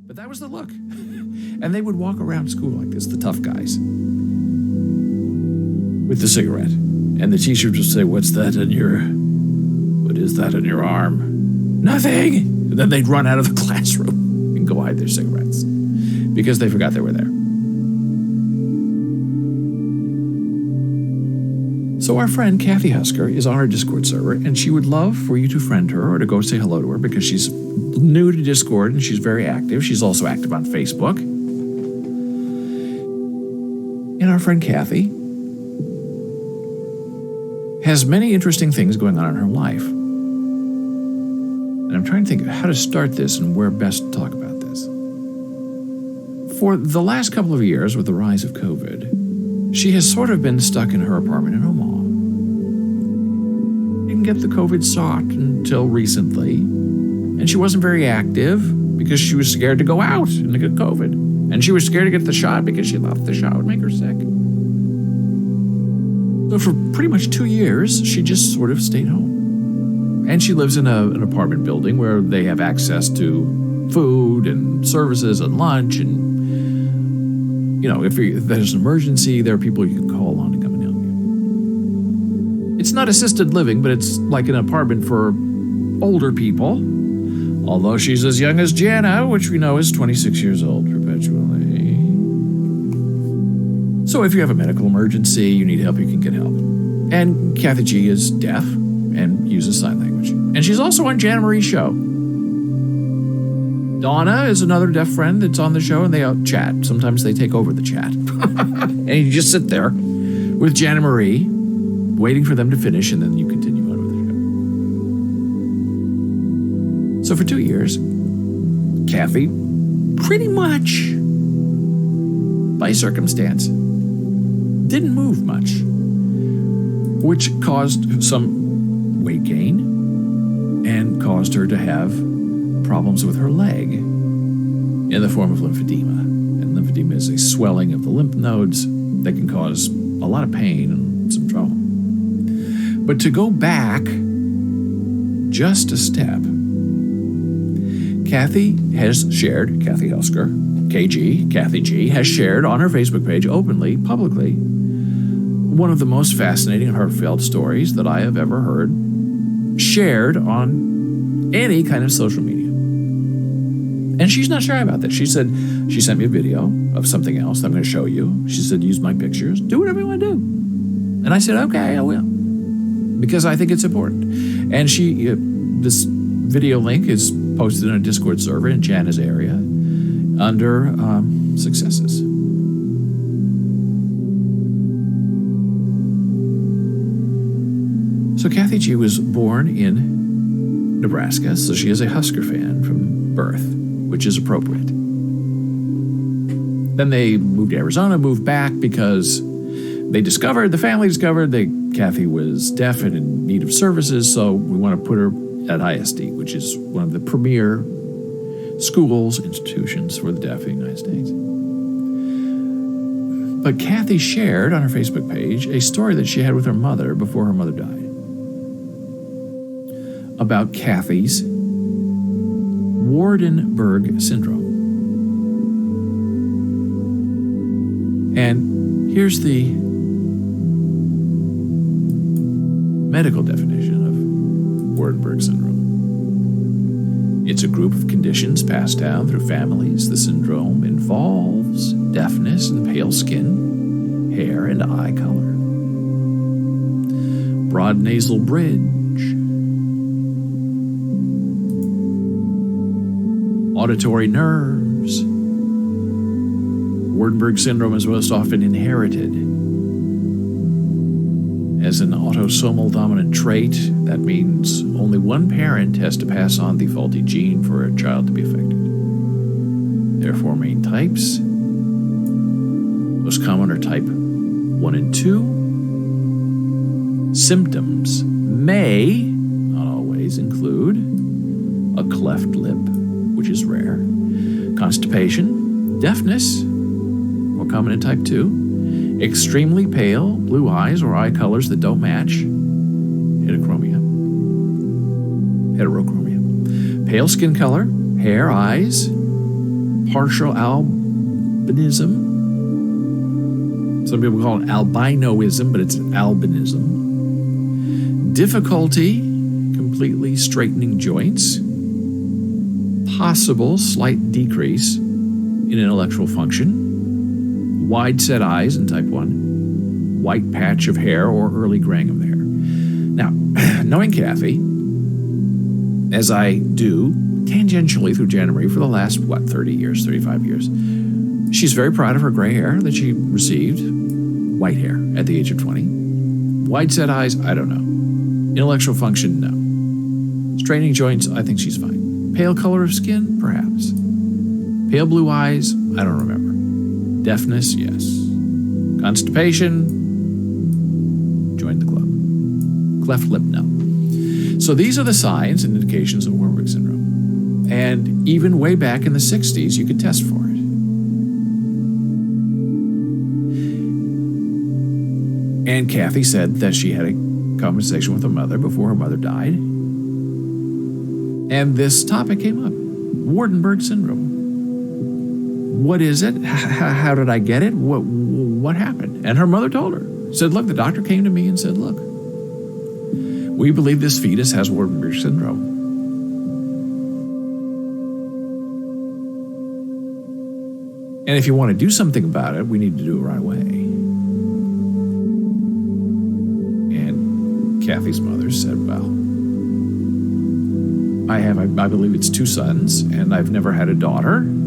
But that was the look. And they would walk around school like this, the tough guys, with the cigarette. And the teachers would say, what is that in your arm? Nothing. And then they'd run out of the classroom and go hide their cigarettes because they forgot they were there. So our friend Kathy Husker is on our Discord server, and she would love for you to friend her or to go say hello to her because she's new to Discord and she's very active. She's also active on Facebook. And our friend Kathy has many interesting things going on in her life. And I'm trying to think of how to start this and where best to talk about this. For the last couple of years, with the rise of COVID, she has sort of been stuck in her apartment in Omaha. Didn't get the COVID shot until recently, and she wasn't very active because she was scared to go out and to get COVID. And she was scared to get the shot because she thought the shot would make her sick. So for pretty much 2 years, she just sort of stayed home. And she lives in an apartment building where they have access to food and services and lunch. And, if there's an emergency, there are people you can call on to come and help you. It's not assisted living, but it's like an apartment for older people. Although she's as young as Jana, which we know is 26 years old perpetually. So if you have a medical emergency, you need help, you can get help. And Kathy G is deaf and uses sign language. And she's also on Jana Marie's show. Donna is another deaf friend that's on the show, and they chat. Sometimes they take over the chat. And you just sit there with Jana Marie, waiting for them to finish, and then you continue on with the show. So for 2 years, Kathy, pretty much by circumstance, didn't move much, which caused some weight gain and caused her to have problems with her leg in the form of lymphedema. And lymphedema is a swelling of the lymph nodes that can cause a lot of pain and some trouble. But to go back just a step, Kathy has shared, Kathy Husker, KG, Kathy G, has shared on her Facebook page openly, publicly, one of the most fascinating and heartfelt stories that I have ever heard shared on any kind of social media. And she's not shy about that. She said, she sent me a video of something else that I'm going to show you. She said, use my pictures. Do whatever you want to do. And I said, okay, I will. Because I think it's important. And this video link is posted on a Discord server in Jana's area under successes. So Kathy G was born in Nebraska, so she is a Husker fan from birth, which is appropriate. Then they moved to Arizona, moved back because the family discovered that Kathy was deaf and in need of services, so we want to put her at ISD, which is one of the premier schools, institutions for the deaf in the United States. But Kathy shared on her Facebook page a story that she had with her mother before her mother died about Kathy's Waardenburg syndrome. And here's the medical definition of Waardenburg syndrome. It's a group of conditions passed down through families. The syndrome involves deafness and pale skin, hair, and eye color. Broad nasal bridge. Auditory nerves. Waardenburg syndrome is most often inherited as an autosomal dominant trait. That means only one parent has to pass on the faulty gene for a child to be affected. There are 4 main types. Most common are type 1 and 2. Symptoms may, not always, include a cleft lip, which is rare, constipation, deafness, more common in type 2, extremely pale blue eyes or eye colors that don't match, heterochromia, pale skin color, hair, eyes, partial albinism. Some people call it albinoism, but it's albinism. Difficulty completely straightening joints. Possible slight decrease in intellectual function. Wide set eyes in type 1. White patch of hair or early graying of the hair. Now, knowing Kathy, as I do tangentially through Jana Marie for the last, 35 years, she's very proud of her gray hair that she received, white hair, at the age of 20. Wide set eyes, I don't know. Intellectual function, no. Straightening joints, I think she's fine. Pale color of skin, perhaps. Pale blue eyes, I don't remember. Deafness, yes. Constipation, join the club. Cleft lip, no. So these are the signs and indications of Waardenburg syndrome. And even way back in the 60s, you could test for it. And Kathy said that she had a conversation with her mother before her mother died. And this topic came up, Waardenburg syndrome. What is it? How did I get it? What happened? And her mother told her, said, look, the doctor came to me and said, look, we believe this fetus has Waardenburg syndrome. And if you want to do something about it, we need to do it right away. And Kathy's mother said, well, I believe it's 2 sons, and I've never had a daughter. And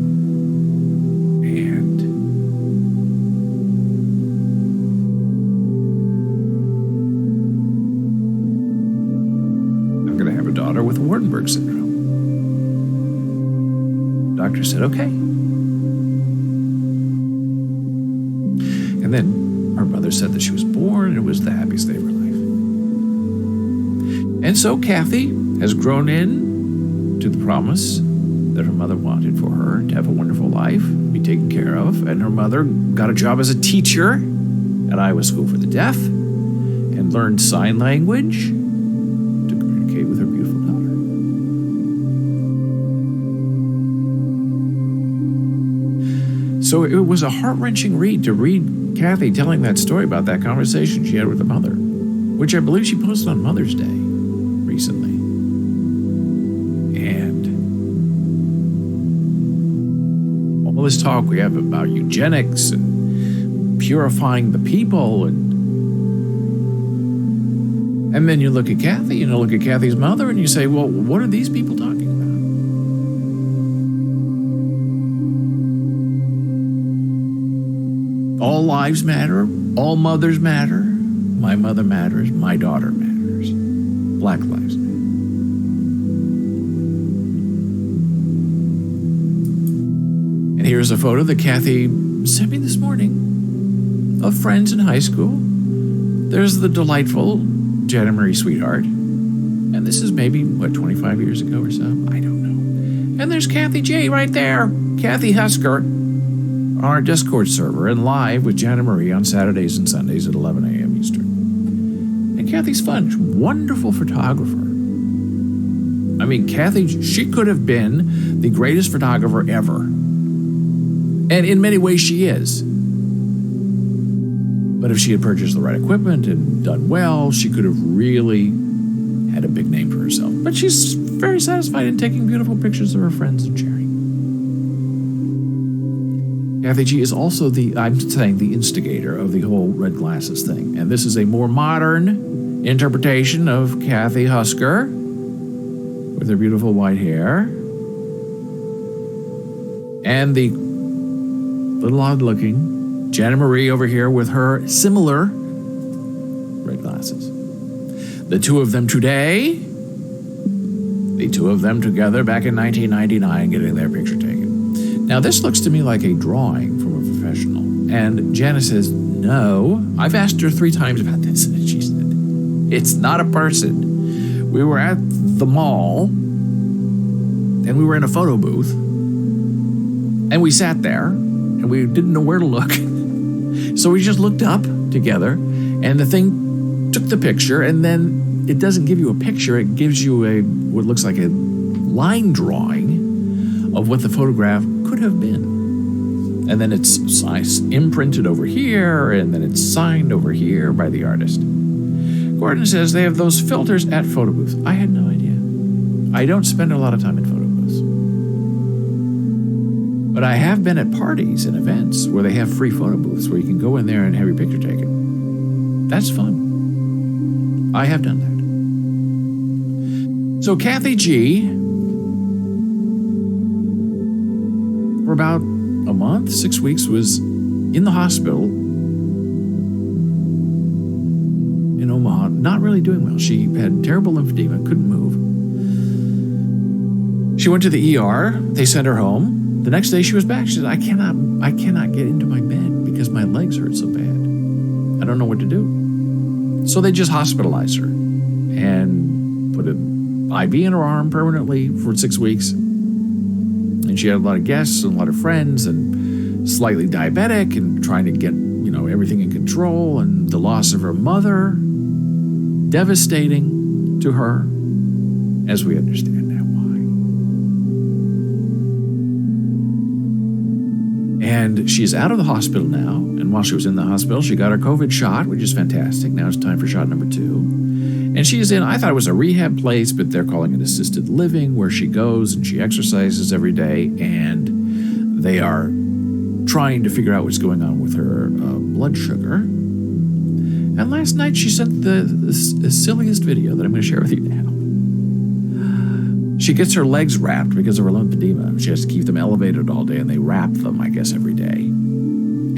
I'm going to have a daughter with Waardenburg syndrome. Doctor said, okay. And then her mother said that she was born, and it was the happiest day of her life. And so Kathy has grown in to the promise that her mother wanted for her to have a wonderful life, be taken care of. And her mother got a job as a teacher at Iowa School for the Deaf and learned sign language to communicate with her beautiful daughter. So it was a heart-wrenching read to read Kathy telling that story about that conversation she had with her mother, which I believe she posted on Mother's Day recently. All this talk we have about eugenics and purifying the people, and then you look at Kathy, look at Kathy's mother, and you say, well, what are these people talking about? All lives matter, all mothers matter, my mother matters, my daughter matters, Black lives matter. And here's a photo that Kathy sent me this morning of friends in high school. There's the delightful Jana Marie sweetheart. And this is maybe, 25 years ago or so? I don't know. And there's Kathy J right there. Kathy Husker on our Discord server and live with Jana Marie on Saturdays and Sundays at 11 a.m. Eastern. And Kathy's fun. She's a wonderful photographer. I mean, Kathy, she could have been the greatest photographer ever. And in many ways she is. But if she had purchased the right equipment and done well, she could have really had a big name for herself. But she's very satisfied in taking beautiful pictures of her friends and sharing. Kathy G is also the instigator of the whole red glasses thing. And this is a more modern interpretation of Kathy Husker with her beautiful white hair. And the little odd-looking Jana Marie over here with her similar red glasses. The two of them today, the two of them together back in 1999 getting their picture taken. Now, this looks to me like a drawing from a professional. And Jana says, no. I've asked her 3 times about this, and she said, it's not a person. We were at the mall, and we were in a photo booth, and we sat there, and we didn't know where to look. So we just looked up together, and the thing took the picture, and then it doesn't give you a picture. It gives you what looks like a line drawing of what the photograph could have been. And then it's imprinted over here, and then it's signed over here by the artist. Gordon says they have those filters at photo booths. I had no idea. I don't spend a lot of time in photo booths. But I have been at parties and events where they have free photo booths where you can go in there and have your picture taken. That's fun. I have done that. So Kathy G, for about a month, 6 weeks, was in the hospital in Omaha, not really doing well. She had terrible lymphedema, couldn't move. She went to the ER. They sent her home. The next day she was back. She said, I cannot get into my bed because my legs hurt so bad. I don't know what to do. So they just hospitalized her and put an IV in her arm permanently for 6 weeks. And she had a lot of guests and a lot of friends and slightly diabetic and trying to get, everything in control, and the loss of her mother, devastating to her, as we understand now why. And she's out of the hospital now, and while she was in the hospital, she got her COVID shot, which is fantastic. Now it's time for shot number 2. And she is in, I thought it was a rehab place, but they're calling it assisted living, where she goes and she exercises every day, and they are trying to figure out what's going on with her blood sugar. And last night she sent the silliest video that I'm going to share with you now. She gets her legs wrapped because of her lymphedema. She has to keep them elevated all day, and they wrap them, I guess, every day.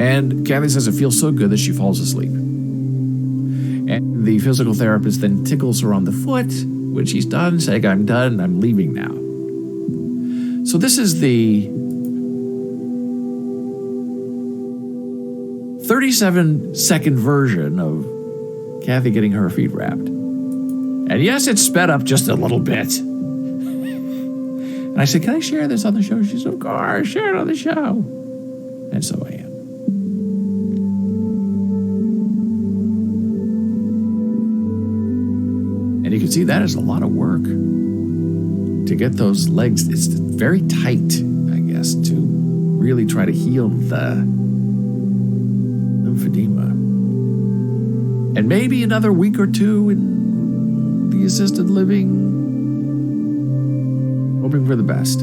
And Kathy says it feels so good that she falls asleep. And the physical therapist then tickles her on the foot when she's done, saying, I'm done, I'm leaving now. So this is the 37-second version of Kathy getting her feet wrapped. And yes, it's sped up just a little bit. And I said, can I share this on the show? She said, of course, share it on the show. And so I am. And you can see that is a lot of work to get those legs. It's very tight, I guess, to really try to heal the lymphedema. And maybe another week or two in the assisted living, hoping for the best.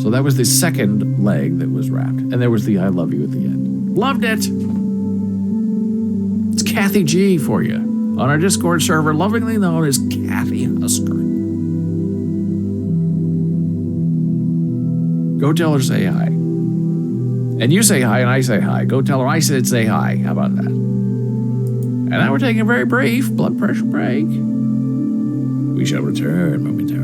So that was the second leg that was wrapped. And there was the I love you at the end. Loved it. It's Kathy G for you on our Discord server, lovingly known as Kathy Husker. Go tell her say hi. And you say hi and I say hi. Go tell her I said say hi. How about that? And now we're taking a very brief blood pressure break. We shall return momentarily.